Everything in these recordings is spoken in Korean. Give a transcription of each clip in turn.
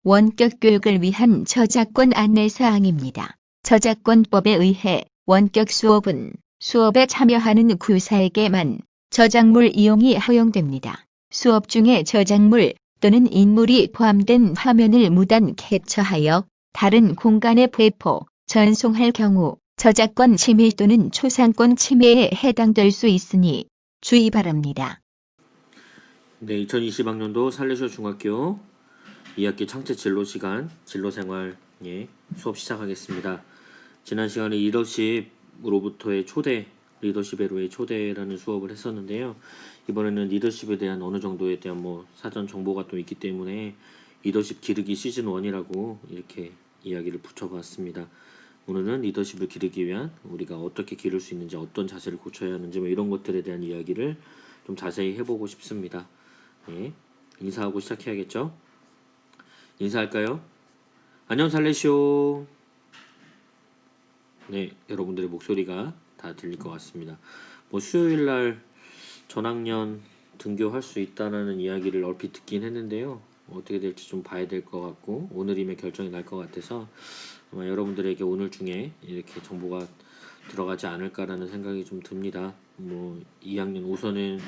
원격 교육을 위한 저작권 안내사항입니다. 저작권법에 의해 원격 수업은 수업에 참여하는 구사에게만 저작물 이용이 허용됩니다. 수업 중에 저작물 또는 인물이 포함된 화면을 무단 캡처하여 다른 공간에 배포, 전송할 경우 저작권 침해 또는 초상권 침해에 해당될 수 있으니 주의 바랍니다. 네, 2020학년도 살레시오 중학교 2학기 창체 진로 시간, 진로 생활 수업 시작하겠습니다. 지난 시간에 리더십으로부터의 초대, 리더십으로의 초대라는 수업을 했었는데요. 이번에는 리더십에 대한 어느 정도에 대한 사전 정보가 또 있기 때문에 리더십 기르기 시즌 1이라고 이렇게 이야기를 붙여봤습니다. 오늘은 리더십을 기르기 위한 우리가 어떻게 기를 수 있는지, 어떤 자세를 고쳐야 하는지 이런 것들에 대한 이야기를 좀 자세히 해보고 싶습니다. 네, 인사하고 시작해야겠죠? 인사할까요? 안녕 살레시오. 네, 여러분들의 목소리가 다 들릴 것 같습니다. 수요일날 전학년 등교할 수 있다는 이야기를 얼핏 듣긴 했는데요. 어떻게 될지 좀 봐야 될 것 같고 오늘이면 결정이 날 것 같아서 아마 여러분들에게 오늘 중에 이렇게 정보가 들어가지 않을까라는 생각이 좀 듭니다. 2학년 우선은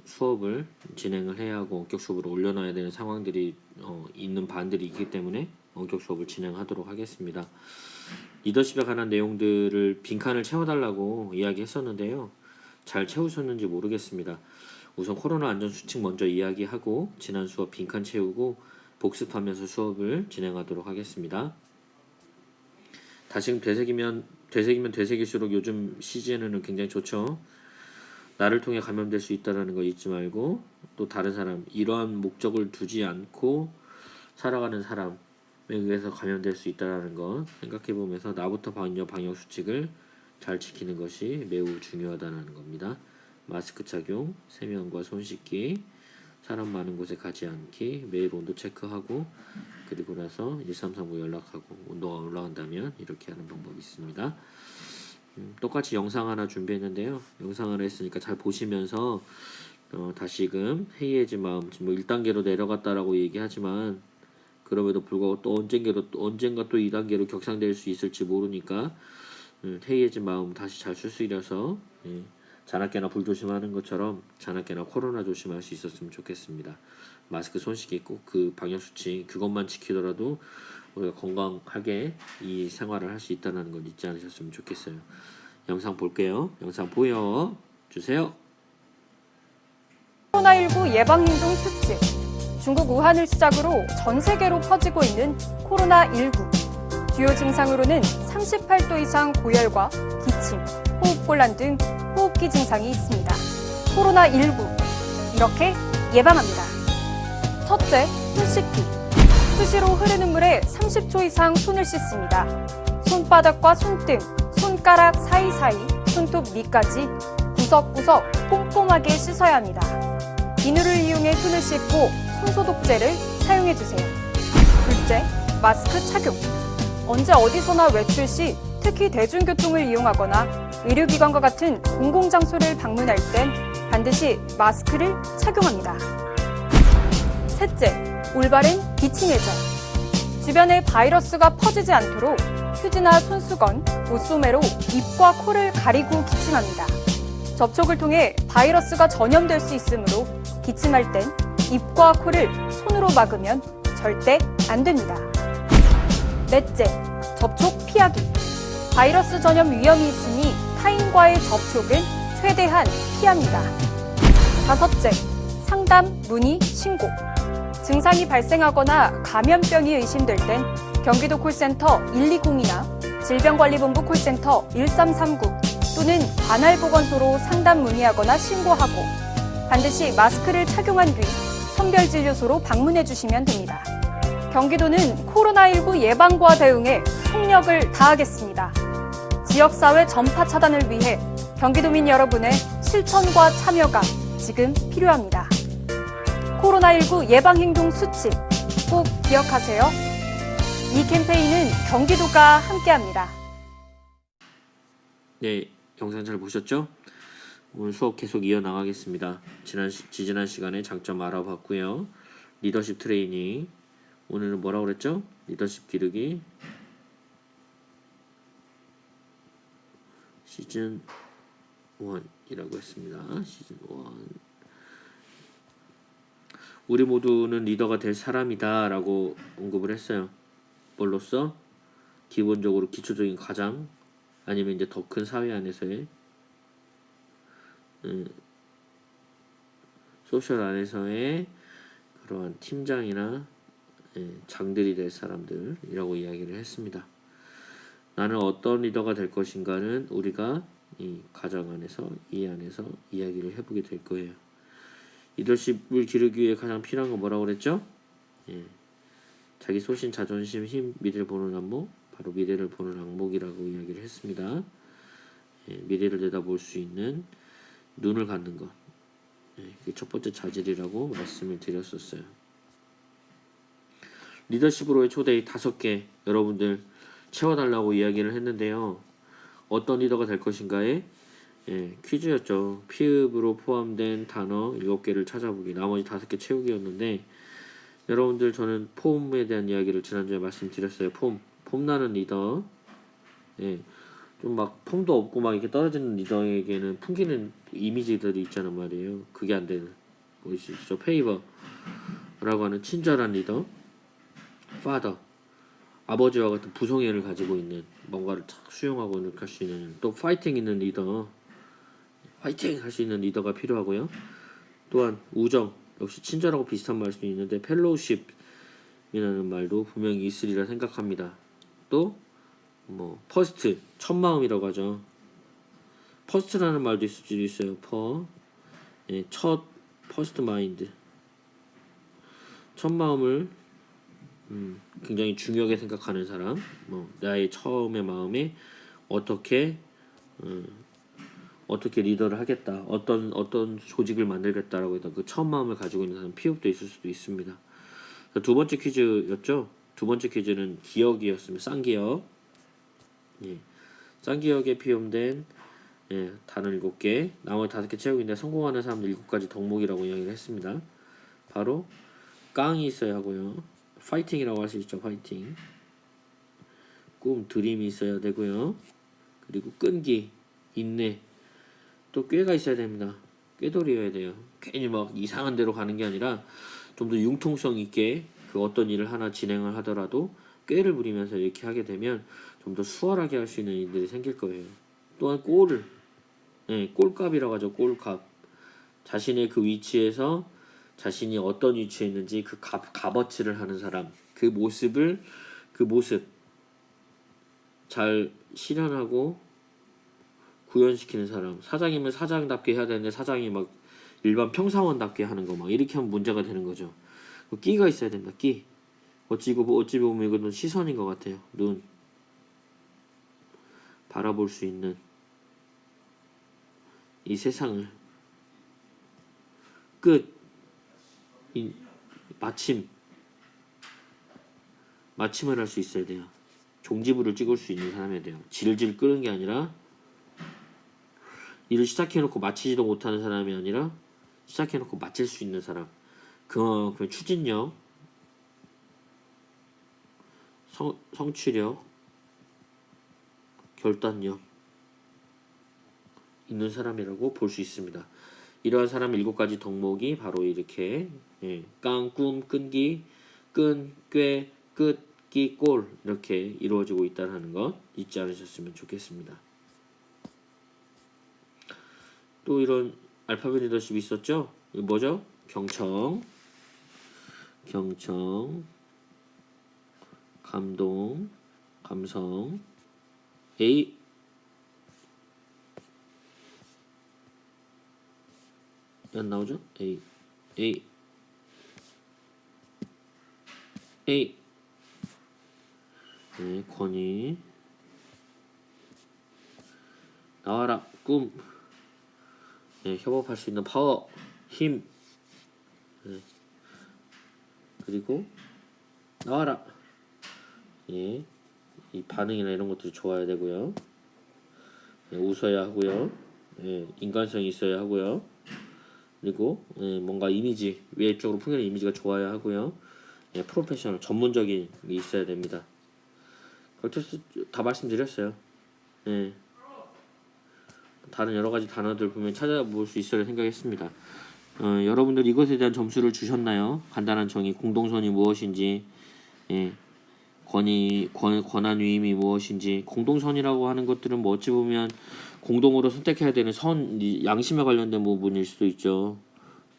수업을 진행을 해야 하고 원격 수업으로 올려놔야 되는 상황들이 있는 반들이 있기 때문에 원격 수업을 진행하도록 하겠습니다. 리더십에 관한 내용들을 빈칸을 채워달라고 이야기했었는데요. 잘 채우셨는지 모르겠습니다. 우선 코로나 안전수칙 먼저 이야기하고 지난 수업 빈칸 채우고 복습하면서 수업을 진행하도록 하겠습니다. 다시금 되새기면 되새길수록 요즘 시즌에는 굉장히 좋죠. 나를 통해 감염될 수 있다는 거 잊지 말고 또 다른 사람, 이러한 목적을 두지 않고 살아가는 사람에 의해서 감염될 수 있다는 거 생각해보면서 나부터 방역 수칙을 잘 지키는 것이 매우 중요하다는 겁니다. 마스크 착용, 세면과 손 씻기, 사람 많은 곳에 가지 않기, 매일 온도 체크하고 그리고 나서 1339 연락하고 온도가 올라간다면 이렇게 하는 방법이 있습니다. 똑같이 영상 하나 준비했는데요. 영상 하나 했으니까 잘 보시면서 다시금 해이해진 마음, 1단계로 내려갔다라고 얘기하지만 그럼에도 불구하고 또 언젠가 또 2단계로 격상될 수 있을지 모르니까 해이해진 마음 다시 잘 추스려서 자나깨나 불 조심하는 것처럼 자나깨나 코로나 조심할 수 있었으면 좋겠습니다. 마스크 손 씻기 꼭 그 방역수칙 그것만 지키더라도 우리가 건강하게 이 생활을 할 수 있다는 걸 잊지 않으셨으면 좋겠어요. 영상 볼게요. 영상 보여주세요. 코로나19 예방행동 수칙. 중국 우한을 시작으로 전 세계로 퍼지고 있는 코로나19. 주요 증상으로는 38도 이상 고열과 기침, 호흡곤란 등 호흡기 증상이 있습니다. 코로나19. 이렇게 예방합니다. 첫째, 손 씻기. 수시로 흐르는 물에 30초 이상 손을 씻습니다. 손바닥과 손등, 손가락 사이사이, 손톱 밑까지 구석구석 꼼꼼하게 씻어야 합니다. 비누를 이용해 손을 씻고 손소독제를 사용해주세요. 둘째, 마스크 착용. 언제 어디서나 외출 시 특히 대중교통을 이용하거나 의료기관과 같은 공공장소를 방문할 땐 반드시 마스크를 착용합니다. 셋째, 올바른 기침 예절. 주변에 바이러스가 퍼지지 않도록 휴지나 손수건, 옷소매로 입과 코를 가리고 기침합니다. 접촉을 통해 바이러스가 전염될 수 있으므로 기침할 땐 입과 코를 손으로 막으면 절대 안 됩니다. 넷째, 접촉 피하기. 바이러스 전염 위험이 있으니 타인과의 접촉은 최대한 피합니다. 다섯째, 상담, 문의, 신고. 증상이 발생하거나 감염병이 의심될 땐 경기도 콜센터 120이나 질병관리본부 콜센터 1339 또는 관할보건소로 상담 문의하거나 신고하고 반드시 마스크를 착용한 뒤 선별진료소로 방문해 주시면 됩니다. 경기도는 코로나19 예방과 대응에 총력을 다하겠습니다. 지역사회 전파 차단을 위해 경기도민 여러분의 실천과 참여가 지금 필요합니다. 코로나19 예방행동 수칙 꼭 기억하세요. 이 캠페인은 경기도가 함께합니다. 네, 영상 잘 보셨죠? 오늘 수업 계속 이어나가겠습니다. 지난 시간에 장점 알아봤고요. 리더십 트레이닝 오늘은 뭐라고 그랬죠? 리더십 기르기 시즌 1이라고 했습니다. 시즌 1. 우리 모두는 리더가 될 사람이다 라고 언급을 했어요. 뭘로써? 기본적으로 기초적인 가장 아니면 이제 더 큰 사회 안에서의 소셜 안에서의 그러한 팀장이나 장들이 될 사람들이라고 이야기를 했습니다. 나는 어떤 리더가 될 것인가는 우리가 이 가정 안에서 이 안에서 이야기를 해보게 될 거예요. 리더십을 기르기 위해 가장 필요한 건 뭐라고 그랬죠? 자기 소신, 자존심, 힘, 미래를 보는 안목, 바로 미래를 보는 안목이라고 이야기를 했습니다. 미래를 내다볼 수 있는 눈을 갖는 것, 그게 첫 번째 자질이라고 말씀을 드렸었어요. 리더십으로의 초대의 5개 여러분들 채워달라고 이야기를 했는데요. 어떤 리더가 될 것인가에 퀴즈였죠. 피읍으로 포함된 단어 7개를 찾아보기, 나머지 5개 채우기였는데, 여러분들 저는 폼에 대한 이야기를 지난주에 말씀드렸어요. 폼나는 리더, 좀 막 폼도 없고 막 이렇게 떨어지는 리더에게는 풍기는 이미지들이 있잖아 말이에요. 그게 안 되는 보이시죠? 페이버라고 하는 친절한 리더, father, 아버지와 같은 부성애를 가지고 있는, 뭔가를 탁 수용하고 이렇게 할 수 있는, 또 파이팅 있는 리더, 파이팅 할 수 있는 리더가 필요하고요. 또한 우정, 역시 친절하고 비슷한 말 수 있는데 펠로우십이라는 말도 분명히 있으리라 생각합니다. 또 퍼스트, 첫 마음이라고 하죠. 퍼스트라는 말도 있을 수도 있어요. 퍼스트 마인드, 첫 마음을 굉장히 중요하게 생각하는 사람, 나의 처음의 마음에 어떻게 리더를 하겠다, 어떤 조직을 만들겠다라고 했던 그 처음 마음을 가지고 있는 사람, 피읍도 있을 수도 있습니다. 두 번째 퀴즈였죠. 두 번째 퀴즈는 기억이었습니다. 쌍기억. 쌍기역에 피움된 단어 7개, 나머지 5개 채우기인데 성공하는 사람들 7가지 덕목이라고 이야기를 했습니다. 바로 깡이 있어야 하고요. 파이팅이라고 할 수 있죠. 파이팅. 꿈, 드림이 있어야 되고요. 그리고 끈기, 인내, 또 꾀가 있어야 됩니다. 꾀돌이여야 돼요. 괜히 막 이상한 데로 가는 게 아니라 좀 더 융통성 있게 그 어떤 일을 하나 진행을 하더라도 꾀를 부리면서 이렇게 하게 되면 좀 더 수월하게 할 수 있는 일들이 생길 거예요. 또한 꼴값이라고 하죠. 꼴값. 자신의 그 위치에서 자신이 어떤 위치에 있는지 그 값어치를 하는 사람, 그 모습 잘 실현하고 구현시키는 사람. 사장이면 사장답게 해야 되는데 사장이 막 일반 평사원답게 하는 거 막 이렇게 하면 문제가 되는 거죠. 끼가 있어야 된다. 끼. 어찌 보면 이거는 시선인 것 같아요. 눈. 바라볼 수 있는 이 세상을. 끝. 마침을 할 수 있어야 돼요. 종지부를 찍을 수 있는 사람이어야 돼요. 질질 끄는 게 아니라, 일을 시작해놓고 마치지도 못하는 사람이 아니라 시작해놓고 마칠 수 있는 사람. 그만큼 추진력, 성취력, 결단력 있는 사람이라고 볼 수 있습니다. 이러한 사람 7가지 덕목이 바로 이렇게 깡, 꿈, 끈기, 꾀, 끝, 기, 꼴 이렇게 이루어지고 있다는 것 잊지 않으셨으면 좋겠습니다. 또 이런 알파벳 리더십이 있었죠? 이거 뭐죠? 경청, 감동, 감성, A, 안 나오죠? A, 권위, 나와라, 꿈, 협업할 수 있는 파워, 힘, 그리고 나와라, 이 반응이나 이런 것들이 좋아야 되고요. 웃어야 하고요. 인간성이 있어야 하고요. 그리고 뭔가 이미지, 외적으로 풍기는 이미지가 좋아야 하고요. 프로페셔널 전문적인 게 있어야 됩니다. 다 말씀드렸어요. 예. 다른 여러 가지 단어들 보면 찾아볼 수 있어야 생각했습니다. 여러분들 이것에 대한 점수를 주셨나요? 간단한 정의, 공동선이 무엇인지, 예. 권한 위임이 무엇인지. 공동선이라고 하는 것들은 뭐 어찌 보면 공동으로 선택해야 되는 양심에 관련된 부분일 수도 있죠.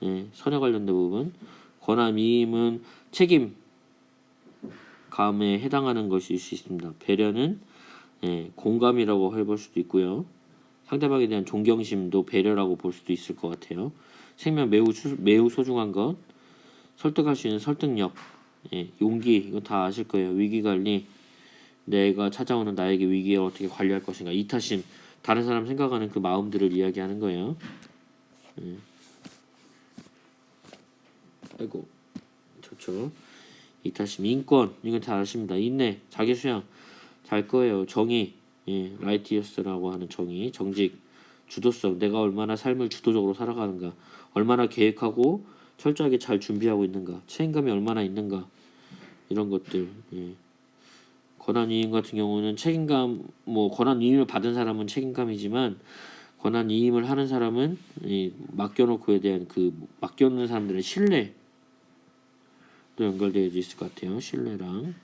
예, 선에 관련된 부분. 권한 위임은 책임 감에 해당하는 것일 수 있습니다. 배려는 공감이라고 해볼 수도 있고요. 상대방에 대한 존경심도 배려라고 볼 수도 있을 것 같아요. 생명 매우 소중한 것, 설득할 수 있는 설득력, 용기, 이거 다 아실 거예요. 위기관리, 내가 찾아오는 나에게 위기를 어떻게 관리할 것인가. 이타심, 다른 사람 생각하는 그 마음들을 이야기하는 거예요. 아이고, 좋죠. 이타심, 인권, 이건 다 아십니다. 인내, 자기수양, 잘 거예요. 정의, 라이티어스라고 하는 정의, 정직, 주도성, 내가 얼마나 삶을 주도적으로 살아가는가, 얼마나 계획하고 철저하게 잘 준비하고 있는가, 책임감이 얼마나 있는가, 이런 것들. 권한위임 같은 경우는 책임감, 권한위임을 받은 사람은 책임감이지만 권한위임을 하는 사람은 맡겨놓고에 대한 맡겨놓는 사람들의 신뢰도 연결되어 있을 것 같아요. 신뢰랑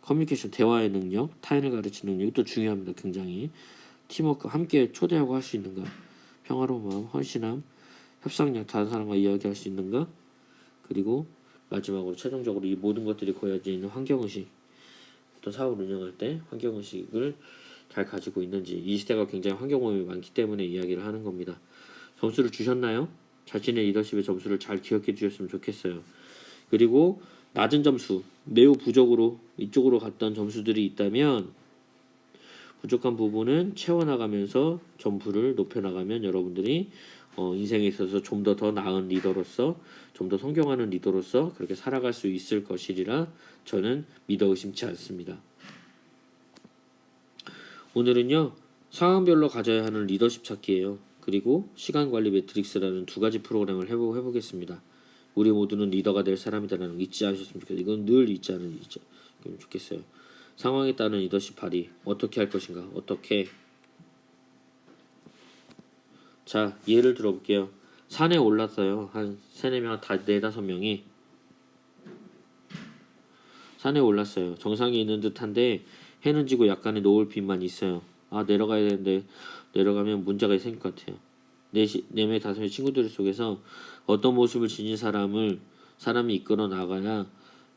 커뮤니케이션, 대화의 능력, 타인을 가르치는 능력, 이것도 중요합니다. 굉장히 팀워크, 함께 초대하고 할 수 있는가, 평화로운 마음, 헌신함, 협상력, 다른 사람과 이야기할 수 있는가, 그리고 마지막으로 최종적으로 이 모든 것들이 고여져 있는 환경의식, 어떤 사업을 운영할 때 환경의식을 잘 가지고 있는지. 이 시대가 굉장히 환경오염이 많기 때문에 이야기를 하는 겁니다. 점수를 주셨나요? 자신의 리더십의 점수를 잘 기억해 주셨으면 좋겠어요. 그리고 낮은 점수, 매우 부족으로 이쪽으로 갔던 점수들이 있다면 부족한 부분은 채워나가면서 점수를 높여나가면 여러분들이 인생에 있어서 좀 더 나은 리더로서, 좀 더 성공하는 리더로서 그렇게 살아갈 수 있을 것이리라 저는 믿어 의심치 않습니다. 오늘은요, 상황별로 가져야 하는 리더십 찾기예요. 그리고 시간관리 매트릭스라는 두 가지 프로그램을 해보겠습니다. 우리 모두는 리더가 될 사람이다라는 거 잊지 않으셨으면 좋겠어요. 이건 늘 잊지 않으면 좋겠어요. 상황에 따른 리더십 발휘, 어떻게 할 것인가, 어떻게. 자, 예를 들어볼게요. 산에 올랐어요. 한 3-4명, 4-5명이 산에 올랐어요. 정상에 있는 듯한데 해는 지고 약간의 노을빛만 있어요. 아, 내려가야 되는데 내려가면 문제가 생길 것 같아요. 4명, 5명 친구들 속에서 어떤 모습을 지닌 사람이 이끌어 나가야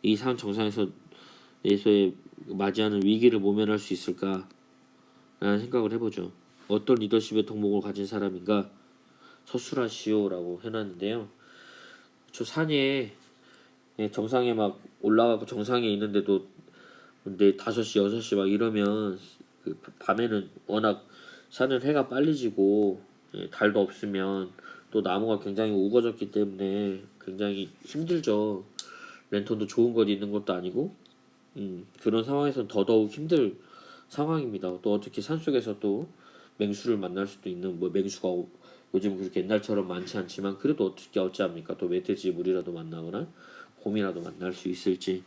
이 산 정상에서의 맞이하는 위기를 모면할 수 있을까 라는 생각을 해보죠. 어떤 리더십의 덕목을 가진 사람인가, 서술하시오라고 해놨는데요. 저 산에 정상에 막 올라가고 정상에 있는데도 근데 5시, 6시 막 이러면 밤에는 워낙 산은 해가 빨리 지고 달도 없으면 또 나무가 굉장히 우거졌기 때문에 굉장히 힘들죠. 랜턴도 좋은 것 있는 것도 아니고 그런 상황에서는 더더욱 힘들 상황입니다. 또 어떻게 산속에서 또 맹수를 만날 수도 있는, 맹수가 요즘 그렇게 옛날처럼 많지 않지만 그래도 어찌합니까? 또 멧돼지 물이라도 만나거나 곰이라도 만날 수 있을지.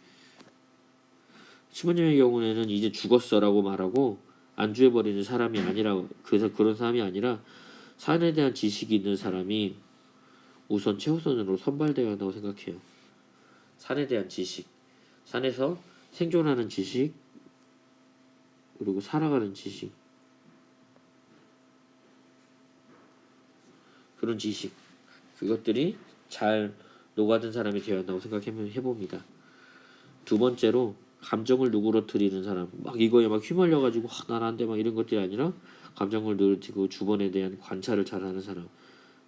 시모님의 경우에는 이제 죽었어라고 말하고 안주해버리는 사람이 아니라, 그래서 그런 사람이 아니라 산에 대한 지식이 있는 사람이 우선 최우선으로 선발되어야 한다고 생각해요. 산에 대한 지식, 산에서 생존하는 지식, 그리고 살아가는 지식, 그런 지식, 그것들이 잘 녹아든 사람이 되어야 한다고 생각해봅니다. 두 번째로 감정을 누그러뜨리는 사람, 막 이거에 막 휘말려가지고 난 안 돼 막 이런 것들이 아니라 감정을 누그러뜨리고 주변에 대한 관찰을 잘하는 사람,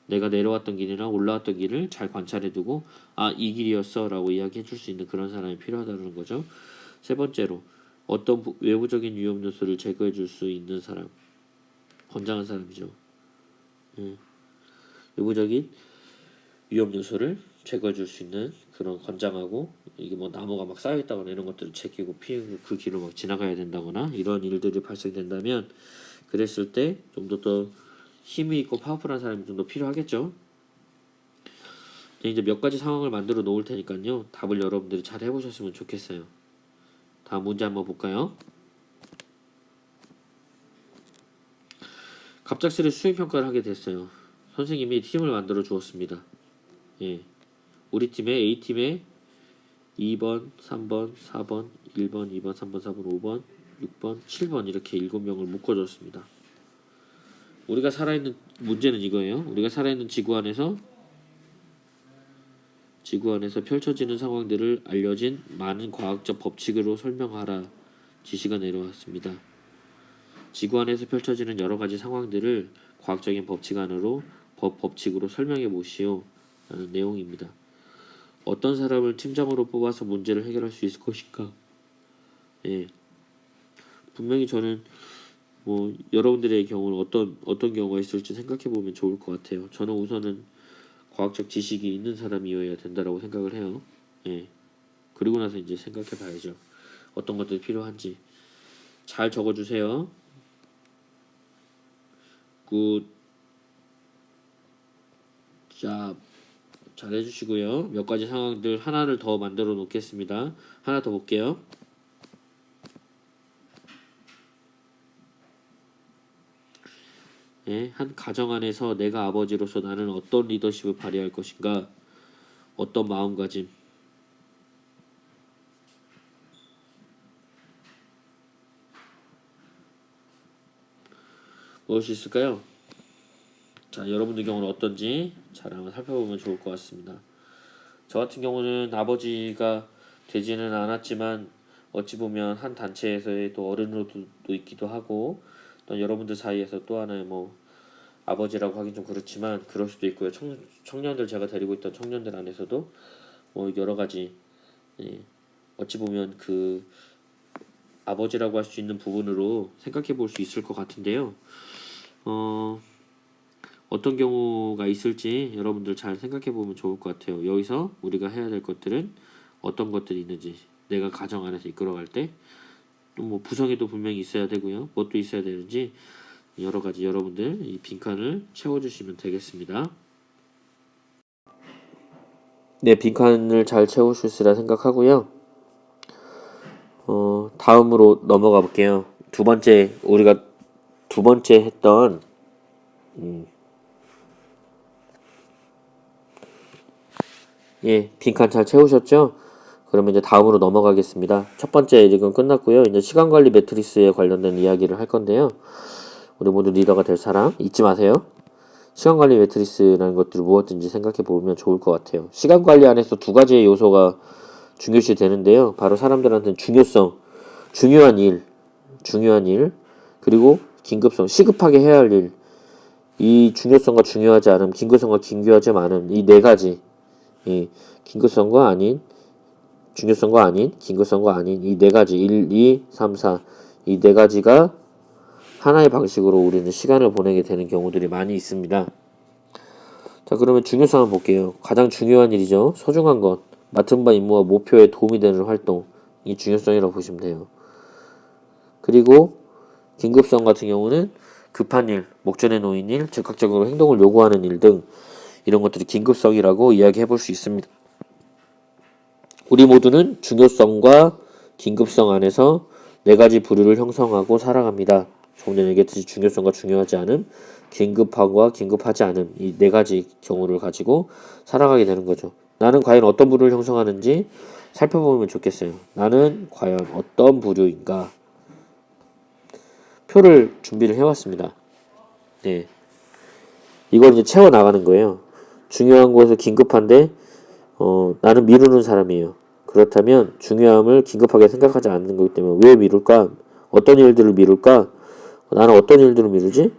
내가 내려왔던 길이나 올라왔던 길을 잘 관찰해두고 아, 이 길이었어 라고 이야기해줄 수 있는 그런 사람이 필요하다는 거죠. 세 번째로 어떤 외부적인 위험 요소를 제거해줄 수 있는 사람, 건장한 사람이죠. 외부적인 위험 요소를 제거해줄 수 있는 그런 건장하고, 이게 나무가 막 쌓여있다거나 이런 것들을 제끼고 피우고 그 길을 막 지나가야 된다거나 이런 일들이 발생된다면, 그랬을 때 좀 더 힘이 있고 파워풀한 사람이 좀 더 필요하겠죠. 이제 몇 가지 상황을 만들어 놓을 테니까요. 답을 여러분들이 잘 해보셨으면 좋겠어요. 다음 문제 한번 볼까요? 갑작스레 수행평가를 하게 됐어요. 선생님이 팀을 만들어 주었습니다. 예. 우리 팀에 A팀에 2번, 3번, 4번, 1번, 2번, 3번, 4번, 5번, 6번, 7번 이렇게 7명을 묶어줬습니다. 우리가 살아있는 문제는 이거예요. 우리가 살아있는 지구 안에서 펼쳐지는 상황들을 알려진 많은 과학적 법칙으로 설명하라 지시가 내려왔습니다. 지구 안에서 펼쳐지는 여러 가지 상황들을 과학적인 법칙 안으로 법칙으로 설명해 보시오 라는 내용입니다. 어떤 사람을 팀장으로 뽑아서 문제를 해결할 수 있을 것인가? 예. 분명히 저는 여러분들의 경우는 어떤 경우가 있을지 생각해 보면 좋을 것 같아요. 저는 우선은 과학적 지식이 있는 사람이어야 된다라고 생각을 해요. 예. 그리고 나서 이제 생각해 봐야죠. 어떤 것들이 필요한지. 잘 적어 주세요. 굿. 자, 잘 해주시고요. 몇 가지 상황들 하나를 더 만들어 놓겠습니다. 하나 더 볼게요. 네, 한 가정 안에서 내가 아버지로서 나는 어떤 리더십을 발휘할 것인가? 어떤 마음가짐? 무엇이 있을까요? 자, 여러분들 경우는 어떤지 잘 한번 살펴보면 좋을 것 같습니다. 저 같은 경우는 아버지가 되지는 않았지만 어찌 보면 한 단체에서의 또 어른으로도 있기도 하고 또 여러분들 사이에서 또 하나의 아버지라고 하긴 좀 그렇지만 그럴 수도 있고요. 청년들 제가 데리고 있던 청년들 안에서도 여러 가지 어찌 보면 그 아버지라고 할 수 있는 부분으로 생각해 볼 수 있을 것 같은데요. 어떤 경우가 있을지 여러분들 잘 생각해 보면 좋을 것 같아요. 여기서 우리가 해야 될 것들은 어떤 것들이 있는지 내가 가정 안에서 이끌어갈 때 또 부성애도 분명히 있어야 되고요. 뭣도 있어야 되는지 여러 가지 여러분들 이 빈칸을 채워주시면 되겠습니다. 네, 빈칸을 잘 채우실수라 생각하고요. 다음으로 넘어가 볼게요. 우리가 두 번째 했던 빈칸 잘 채우셨죠? 그러면 이제 다음으로 넘어가겠습니다. 첫 번째 이건 끝났고요. 이제 시간관리 매트리스에 관련된 이야기를 할 건데요. 우리 모두 리더가 될 사람 잊지 마세요. 시간관리 매트리스라는 것들을 무엇인지 생각해 보면 좋을 것 같아요. 시간관리 안에서 두 가지의 요소가 중요시 되는데요. 바로 사람들한테는 중요한 일, 그리고 긴급성, 시급하게 해야 할 일. 이 중요성과 중요하지 않음, 긴급성과 긴급하지 않음, 이 네 가지. 긴급성과 아닌, 중요성과 아닌, 긴급성과 아닌 이 네 가지 1, 2, 3, 4 이 네 가지가 하나의 방식으로 우리는 시간을 보내게 되는 경우들이 많이 있습니다. 자, 그러면 중요성 한번 볼게요. 가장 중요한 일이죠. 소중한 것, 맡은 바 임무와 목표에 도움이 되는 활동, 이 중요성이라고 보시면 돼요. 그리고 긴급성 같은 경우는 급한 일, 목전에 놓인 일, 즉각적으로 행동을 요구하는 일 등 이런 것들이 긴급성이라고 이야기해 볼 수 있습니다. 우리 모두는 중요성과 긴급성 안에서 네 가지 부류를 형성하고 살아갑니다. 조금 전에 얘기했듯이 중요성과 중요하지 않음, 긴급하고와 긴급하지 않음 이 네 가지 경우를 가지고 살아가게 되는 거죠. 나는 과연 어떤 부류를 형성하는지 살펴보면 좋겠어요. 나는 과연 어떤 부류인가? 표를 준비를 해왔습니다. 네, 이걸 이제 채워 나가는 거예요. 중요한 곳에서 긴급한데 나는 미루는 사람이에요. 그렇다면 중요함을 긴급하게 생각하지 않는 거기 때문에 왜 미룰까? 어떤 일들을 미룰까? 나는 어떤 일들을 미루지?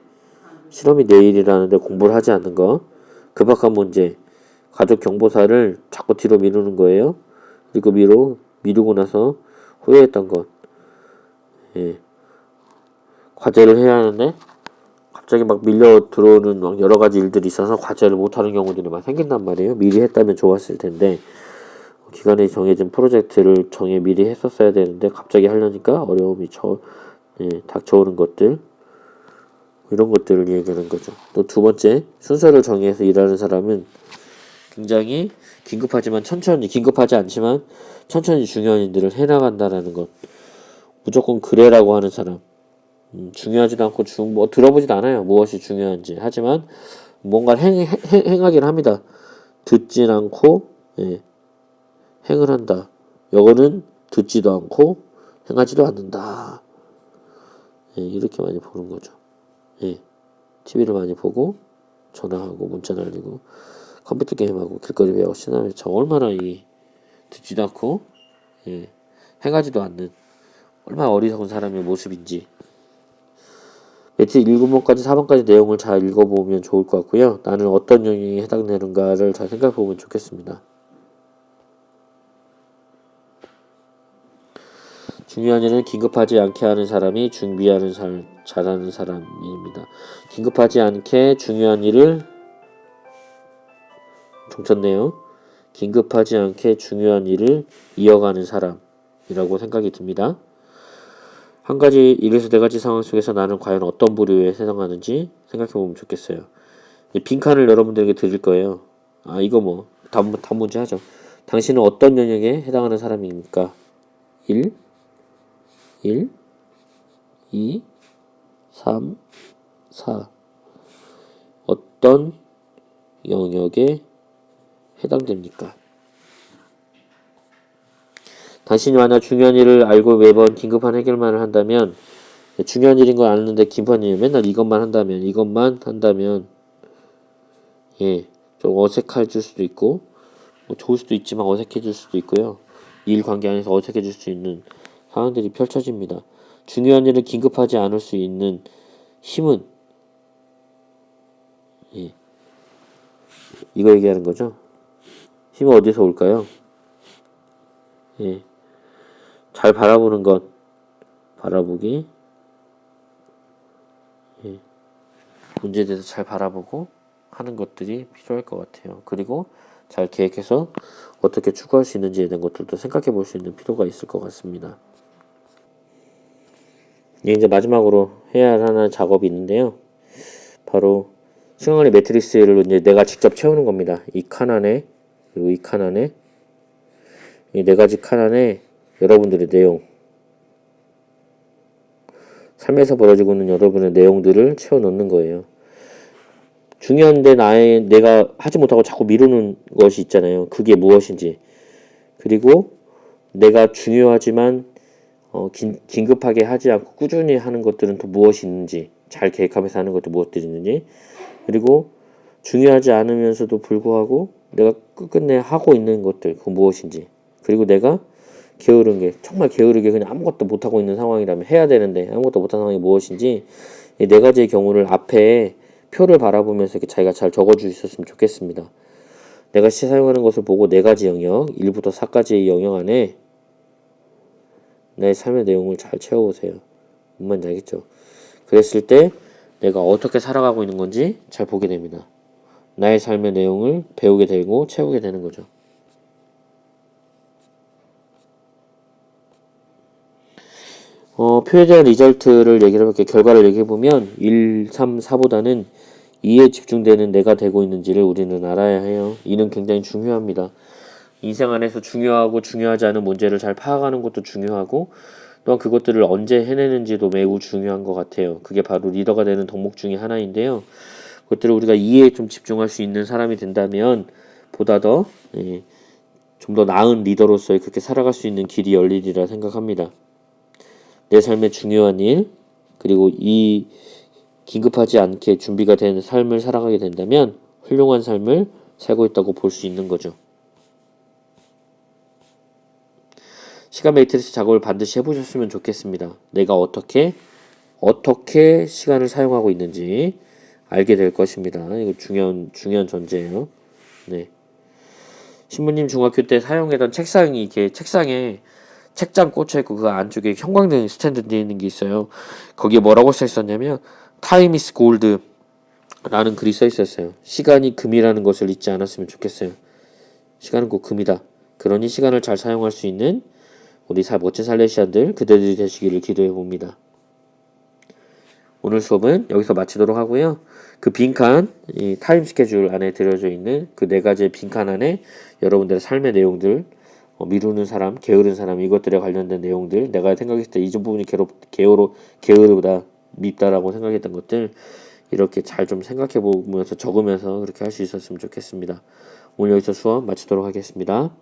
실험이 내일이라는데 공부를 하지 않는 거, 급박한 문제, 가족 경보사를 자꾸 뒤로 미루는 거예요. 그리고 미루고 나서 후회했던 것, 과제를 해야 하는데 갑자기 막 밀려 들어오는 막 여러 가지 일들이 있어서 과제를 못하는 경우들이 많이 생긴단 말이에요. 미리 했다면 좋았을 텐데 기간에 정해진 프로젝트를 미리 했었어야 되는데 갑자기 하려니까 어려움이 닥쳐오는 것들, 이런 것들을 얘기하는 거죠. 또 두 번째, 순서를 정해서 일하는 사람은 굉장히 긴급하지 않지만 천천히 중요한 일들을 해나간다라는 것. 무조건 그래라고 하는 사람. 중요하지도 않고 뭐 들어보지도 않아요. 무엇이 중요한지. 하지만 뭔가를 행하긴 합니다. 듣진 않고 행을 한다. 이거는 듣지도 않고 행하지도 않는다. 이렇게 많이 보는 거죠. TV를 많이 보고 전화하고 문자 날리고 컴퓨터 게임하고 길거리 배우고 신화 외쳐. 얼마나 듣지도 않고 행하지도 않는 얼마나 어리석은 사람의 모습인지. 매트 1번까지 4번까지 내용을 잘 읽어보면 좋을 것 같고요. 나는 어떤 영역에 해당되는가를 잘 생각해보면 좋겠습니다. 중요한 일은 긴급하지 않게 하는 사람이 준비하는 잘하는 사람입니다. 긴급하지 않게 중요한 일을 종쳤네요. 긴급하지 않게 중요한 일을 이어가는 사람이라고 생각이 듭니다. 한 가지 1에서 4가지 상황 속에서 나는 과연 어떤 부류에 해당하는지 생각해보면 좋겠어요. 빈칸을 여러분들에게 드릴 거예요. 이거 뭐 다음 문제 하죠. 당신은 어떤 영역에 해당하는 사람입니까? 1, 2, 3, 4. 어떤 영역에 해당됩니까? 당신이 만약 중요한 일을 알고 매번 긴급한 해결만을 한다면, 중요한 일인 걸 아는데 긴급한 일 맨날 이것만 한다면 좀 어색해질 수도 있고 뭐 좋을 수도 있지만 어색해질 수도 있고요. 일 관계 안에서 어색해질 수 있는 상황들이 펼쳐집니다. 중요한 일을 긴급하지 않을 수 있는 힘은 이거 얘기하는 거죠. 힘은 어디서 올까요? 잘 바라보는 것, 바라보기, 문제에 대해서 잘 바라보고 하는 것들이 필요할 것 같아요. 그리고 잘 계획해서 어떻게 추구할 수 있는지에 대한 것들도 생각해 볼 수 있는 필요가 있을 것 같습니다. 이제 마지막으로 해야 할 하나의 작업이 있는데요. 바로 수강안의 매트리스를 이제 내가 직접 채우는 겁니다. 이 칸 안에, 그리고 이 칸 안에, 이 4가지 칸 안에 여러분들의 내용, 삶에서 벌어지고 있는 여러분의 내용들을 채워 넣는 거예요. 중요한데 내가 하지 못하고 자꾸 미루는 것이 있잖아요. 그게 무엇인지. 그리고 내가 중요하지만 긴급하게 하지 않고 꾸준히 하는 것들은 또 무엇이 있는지, 잘 계획하면서 하는 것도 무엇들이 있는지, 그리고 중요하지 않으면서도 불구하고 내가 끝끝내 하고 있는 것들, 그 무엇인지, 그리고 내가 정말 게으르게 그냥 아무것도 못하고 있는 상황이라면, 해야 되는데 아무것도 못하는 상황이 무엇인지, 이 4가지의 경우를 앞에 표를 바라보면서 이렇게 자기가 잘 적어줄 수 있었으면 좋겠습니다. 내가 사용하는 것을 보고 4가지 영역, 1부터 4까지의 영역 안에 내 삶의 내용을 잘 채워보세요. 뭔 말인지 알겠죠? 그랬을 때 내가 어떻게 살아가고 있는 건지 잘 보게 됩니다. 나의 삶의 내용을 배우게 되고 채우게 되는 거죠. 표에 대한 리절트를 결과를 얘기해보면 1, 3, 4보다는 2에 집중되는 내가 되고 있는지를 우리는 알아야 해요. 이는 굉장히 중요합니다. 인생 안에서 중요하고 중요하지 않은 문제를 잘 파악하는 것도 중요하고, 또한 그것들을 언제 해내는지도 매우 중요한 것 같아요. 그게 바로 리더가 되는 덕목 중에 하나인데요. 그것들을 우리가 2에 좀 집중할 수 있는 사람이 된다면 보다 더 좀 더 나은 리더로서의 그렇게 살아갈 수 있는 길이 열리리라 생각합니다. 내 삶의 중요한 일, 그리고 이 긴급하지 않게 준비가 된 삶을 살아가게 된다면 훌륭한 삶을 살고 있다고 볼 수 있는 거죠. 시간 매트리스 작업을 반드시 해보셨으면 좋겠습니다. 내가 어떻게 시간을 사용하고 있는지 알게 될 것입니다. 이거 중요한 존재예요. 네. 신부님 중학교 때 사용했던 책상이 이렇게 책상에 책장 꽂혀있고 그 안쪽에 형광등 스탠드 되어 있는 게 있어요. 거기에 뭐라고 써 있었냐면 Time is gold 라는 글이 써 있었어요. 시간이 금이라는 것을 잊지 않았으면 좋겠어요. 시간은 곧 금이다. 그러니 시간을 잘 사용할 수 있는 우리 멋진 살레시안들, 그대들이 되시기를 기도해 봅니다. 오늘 수업은 여기서 마치도록 하고요. 그 빈칸, 이 타임 스케줄 안에 들어져 있는 그 네 가지의 빈칸 안에 여러분들의 삶의 내용들, 미루는 사람, 게으른 사람, 이것들에 관련된 내용들, 내가 생각했을 때 이 부분이 게으르다, 밉다라고 생각했던 것들, 이렇게 잘 좀 생각해 보면서 적으면서 그렇게 할 수 있었으면 좋겠습니다. 오늘 여기서 수업 마치도록 하겠습니다.